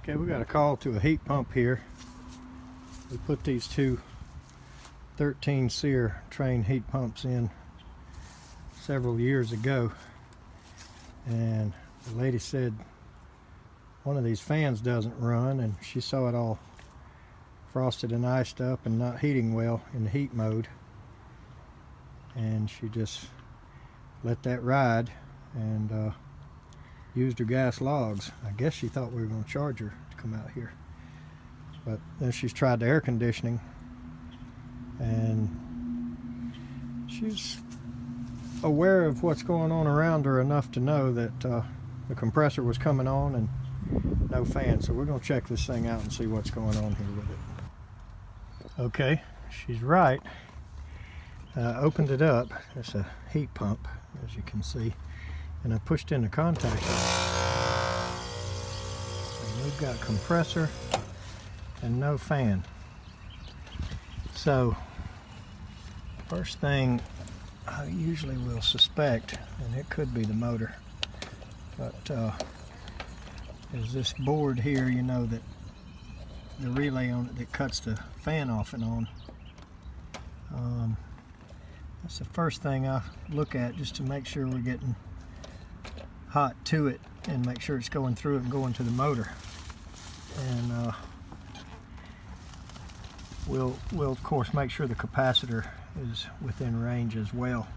Okay, we got a call to a heat pump here. We put these two 13 SEER train heat pumps in several years ago, and the lady said one of these fans doesn't run, and she saw it all frosted and iced up and not heating well in the heat mode, and she just let that ride and used her gas logs. I guess she thought we were going to charge her to come out here, but then she's tried the air conditioning, and she's aware of what's going on around her enough to know that the compressor was coming on and no fan. So we're going to check this thing out and see what's going on here with it. Okay, she's right. Opened it up. It's a heat pump, as you can see, and I pushed in the contactor. And we've got compressor and no fan. So first thing I usually will suspect, and it could be the motor, but is this board here, you know, that the relay on it that cuts the fan off and on. That's the first thing I look at, just to make sure we're getting hot to it and make sure it's going through it and going to the motor. And we'll of course make sure the capacitor is within range as well.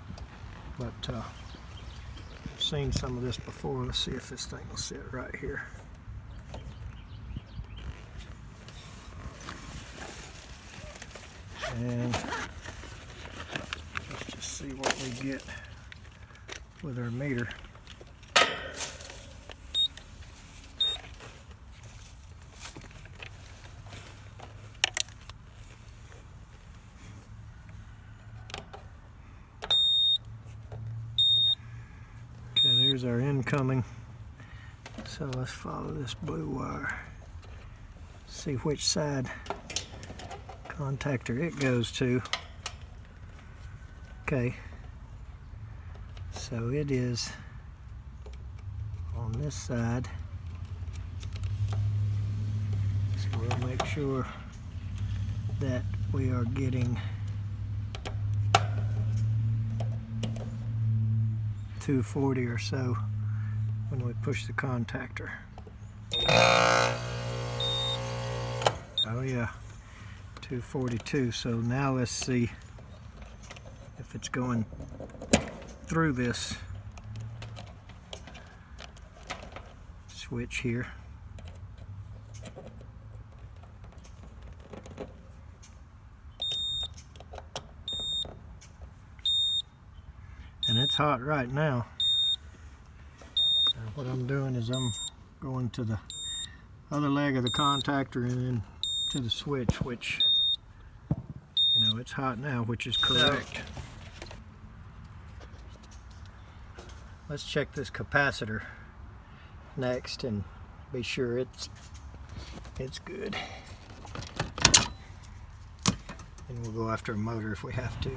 But I've seen some of this before. Let's see if this thing will sit right here. And let's just see what we get with our meter. Okay, there's our incoming. So let's follow this blue wire. See which side contactor it goes to. Okay, so it is on this side. So we'll make sure that we are getting 240 or so when we push the contactor. Oh yeah, 242. So now let's see if it's going through this switch here. And it's hot right now. What I'm doing is I'm going to the other leg of the contactor and then to the switch, which, you know, it's hot now, which is correct. Let's check this capacitor next and be sure it's good. And we'll go after a motor if we have to.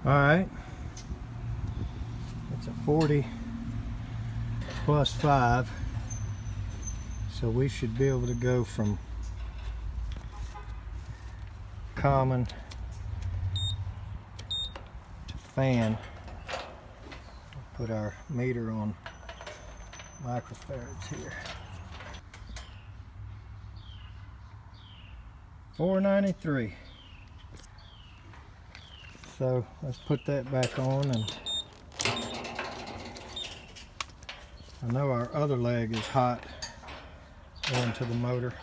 Alright, it's a 40 plus 5, so we should be able to go from common to fan. Put our meter on microfarads here. 493. So let's put that back on, and I know our other leg is hot going to the motor.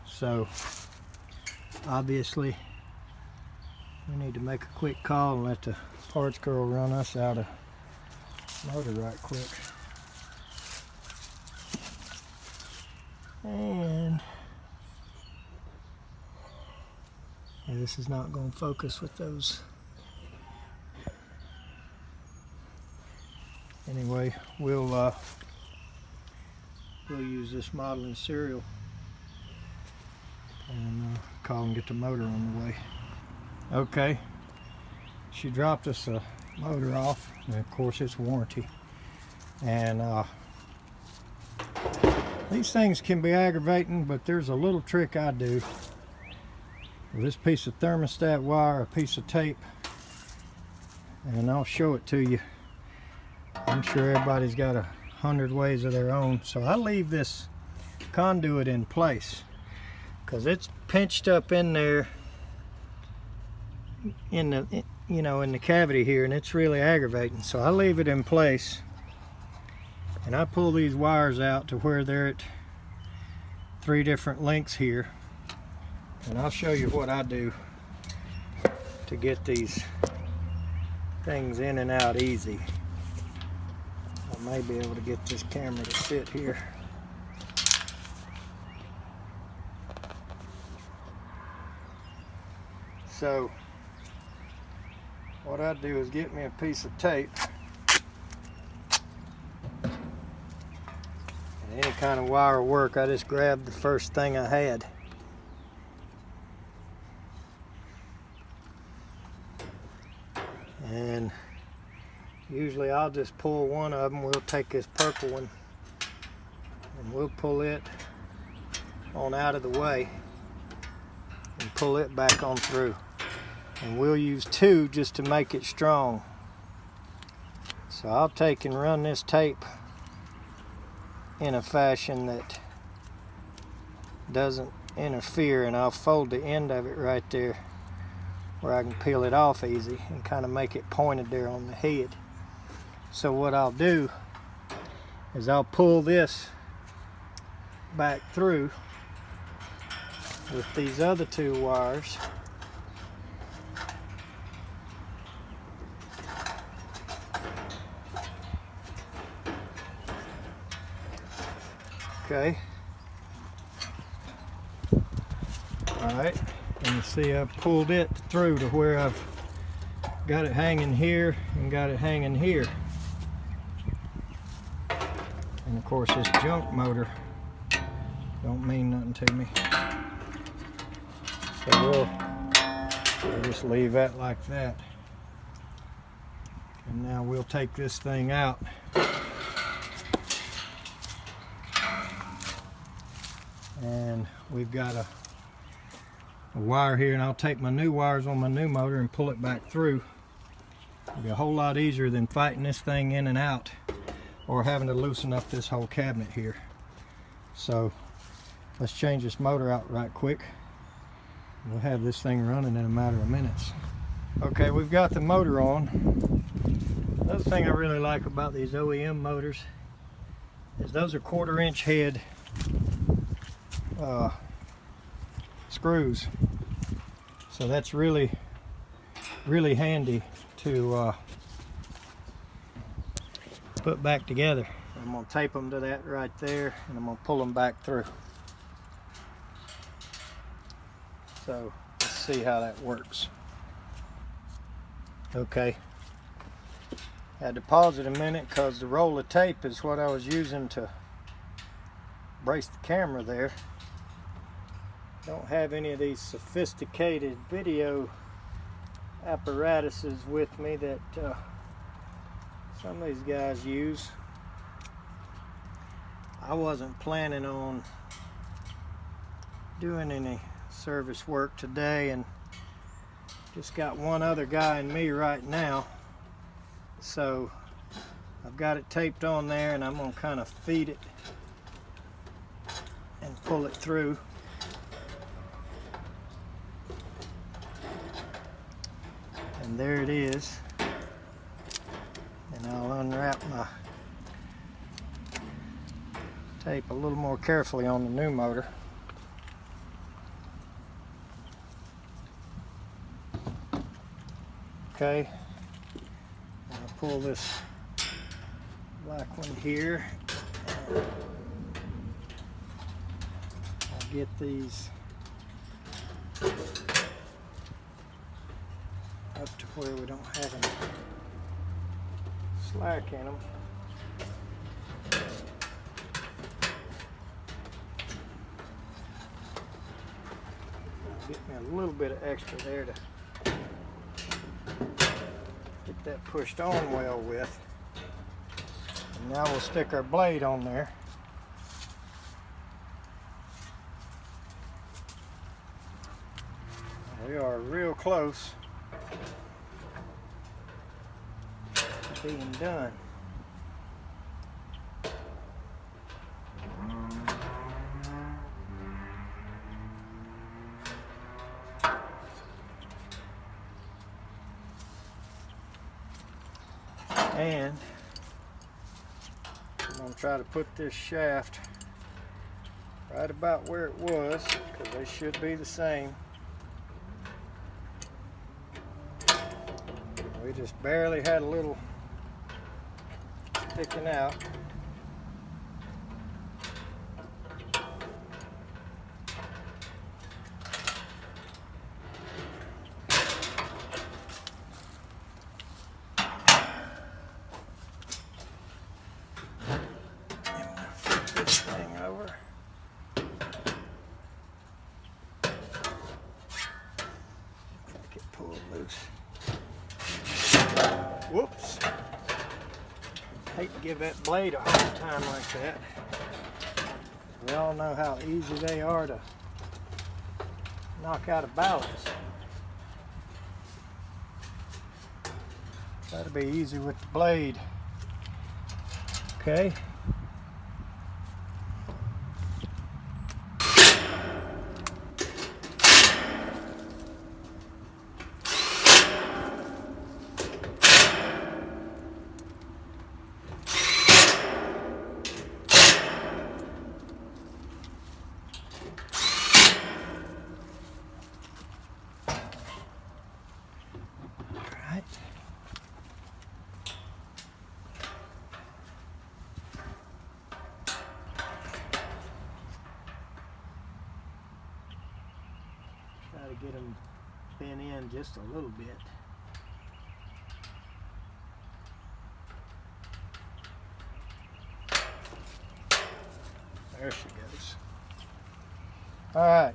So obviously we need to make a quick call and let the parts girl run us out of motor right quick. And yeah, this is not going to focus with those. Anyway, we'll use this model and serial and call and get the motor on the way. Okay, she dropped us a motor off, and of course it's warranty, and These things can be aggravating, but there's a little trick I do. With this piece of thermostat wire, a piece of tape, and I'll show it to you. I'm sure everybody's got 100 ways of their own. So I leave this conduit in place because it's pinched up in there in the, you know, in the cavity here, and it's really aggravating. So I leave it in place, and I pull these wires out to where they're at 3 different lengths here, and I'll show you what I do to get these things in and out easy. I may be able to get this camera to sit here. So what I do is get me a piece of tape, and any kind of wire work, I just grab the first thing I had. And usually I'll just pull one of them. We'll take this purple one and we'll pull it on out of the way and pull it back on through. And we'll use 2 just to make it strong. So I'll take and run this tape in a fashion that doesn't interfere, and I'll fold the end of it right there where I can peel it off easy and kind of make it pointed there on the head. So what I'll do is I'll pull this back through with these other 2 wires. Okay. Alright, and you see I've pulled it through to where I've got it hanging here and got it hanging here. And of course this junk motor don't mean nothing to me. So we'll just leave that like that. And now we'll take this thing out. And we've got a wire here, and I'll take my new wires on my new motor and pull it back through. It'll be a whole lot easier than fighting this thing in and out or having to loosen up this whole cabinet here. So let's change this motor out right quick. We'll have this thing running in a matter of minutes. Okay, we've got the motor on. Another thing I really like about these OEM motors is those are 1/4 inch head screws. So that's really handy to put back together. I'm going to tape them to that right there, and I'm going to pull them back through. So let's see how that works. Okay, had to pause it a minute because the roll of tape is what I was using to brace the camera there. Don't have any of these sophisticated video apparatuses with me that some of these guys use. I wasn't planning on doing any service work today, and just got one other guy and me right now. So I've got it taped on there, and I'm going to kind of feed it and pull it through. And there it is. And I'll unwrap my tape a little more carefully on the new motor. Okay, I'll pull this black one here. I'll get these up to where we don't have any slack in them. I'll get me a little bit of extra there to get that pushed on well with. And now we'll stick our blade on there. We are real close to being done. And I'm going to try to put this shaft right about where it was, because they should be the same. We just barely had a little sticking out. Flip this thing over. Looks like it pulled loose. Whoops. Hate to give that blade a hard time like that. We all know how easy they are to knock out of balance. That'll be easy with the blade. Okay. Try to get them bent in just a little bit. There she goes. All right.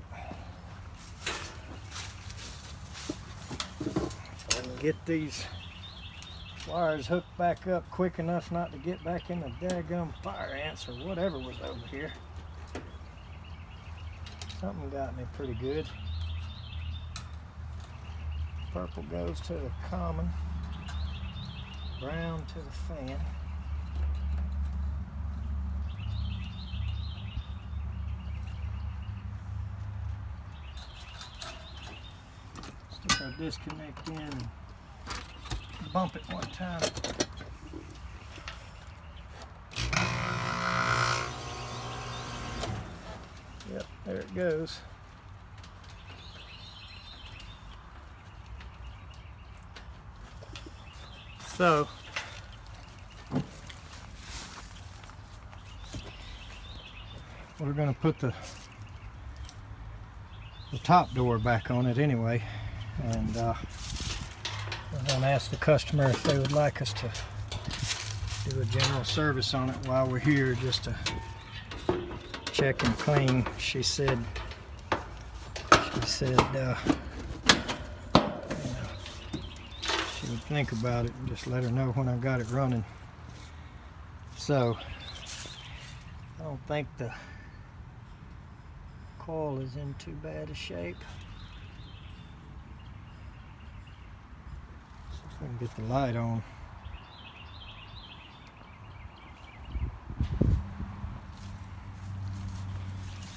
I can get these wires hooked back up quick enough not to get back in the daggum fire ants or whatever was over here. Something got me pretty good. Purple goes to the common, brown to the fan. Stick our disconnect in and bump it one time. Yep, there it goes. So, we're going to put the top door back on it anyway, and we're going to ask the customer if they would like us to do a general service on it while we're here, just to check and clean. She said she would think about it and just let her know when I got it running. So I don't think the coil is in too bad a shape. See if we can get the light on.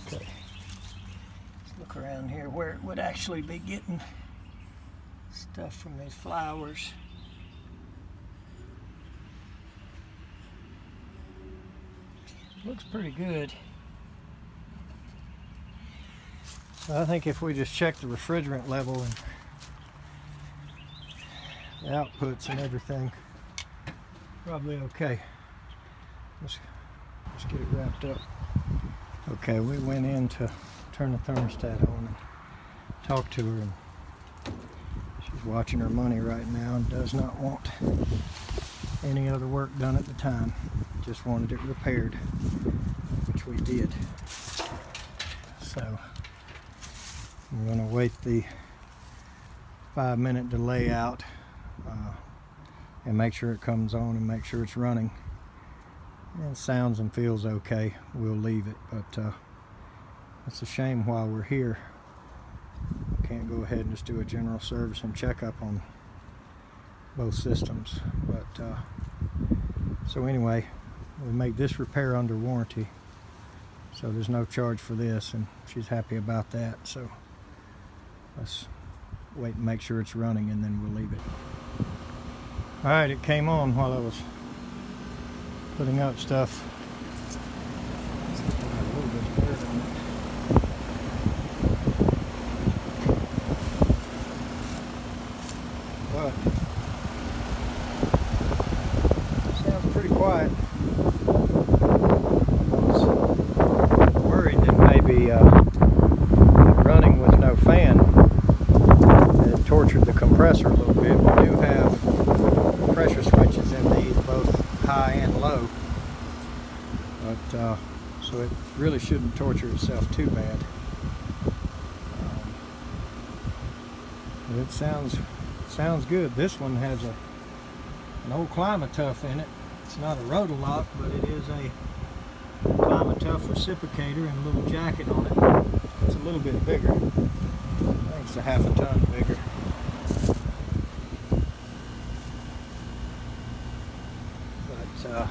Okay, let's look around here where it would actually be getting stuff from these flowers. Looks pretty good. So I think if we just check the refrigerant level and the outputs and everything, probably okay. Let's get it wrapped up. Okay, we went in to turn the thermostat on and talk to her, and she's watching her money right now and does not want any other work done at the time. Just wanted it repaired, which we did. So I'm going to wait the 5-minute delay out and make sure it comes on and make sure it's running. And it sounds and feels okay, we'll leave it. But it's a shame while we're here, can't can't go ahead and just do a general service and checkup on both systems. But so anyway, we make this repair under warranty, so there's no charge for this, and she's happy about that. So let's wait and make sure it's running, and then we'll leave it. All right, it came on while I was putting up stuff. A little bit better than it. But sounds pretty quiet. I was worried that maybe running with no fan had tortured the compressor a little bit. We do have pressure switches in these, both high and low, but so it really shouldn't torture itself too bad. But it sounds good. This one has an old Clima-Tuff in it. It's not a Rotolock, but it is a Clima-Tuff reciprocator and a little jacket on it. It's a little bit bigger. I think it's a half a ton bigger. But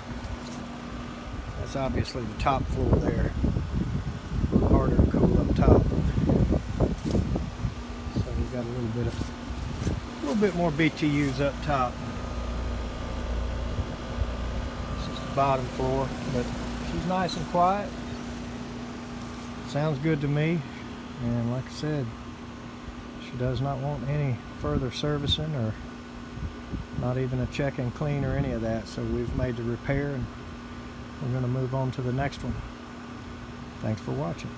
that's obviously the top floor there. A little harder to cool up top. So we've got a little bit more BTUs up top. This is the bottom floor, but she's nice and quiet. Sounds good to me, and like I said, she does not want any further servicing or not even a check and clean or any of that. So we've made the repair, and we're going to move on to the next one. Thanks for watching.